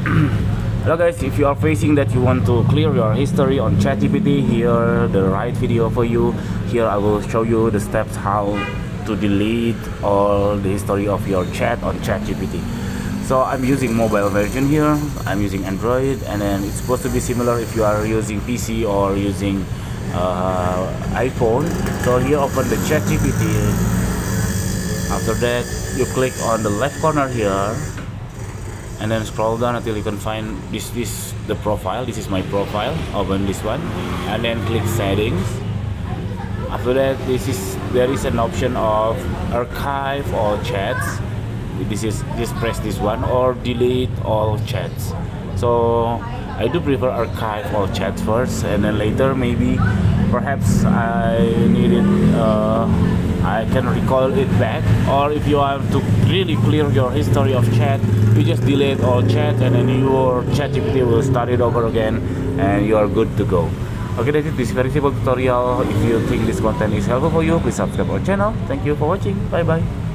Hello guys, if you are facing that you want to clear your history on ChatGPT, here the right video for you. Here I will show you the steps how to delete all the history of your chat on ChatGPT. So I'm using mobile version here. I'm using Android, and then it's supposed to be similar if you are using PC or using iPhone. So here open the ChatGPT. After that you click on the left corner here, and then scroll down until you can find this the profile. This is my profile. Open this one and then click settings. After that there is an option of archive all chats. Just press this one, or delete all chats. So I do prefer archive all chats first, and then later maybe perhaps I need it, I can recall it back. Or if you want to really clear your history of chat, you just delete all chat, and then your ChatGPT will start it over again, and you are good to go. Okay, that's it. This very simple tutorial. If you think this content is helpful for you, please subscribe our channel. Thank you for watching. Bye bye.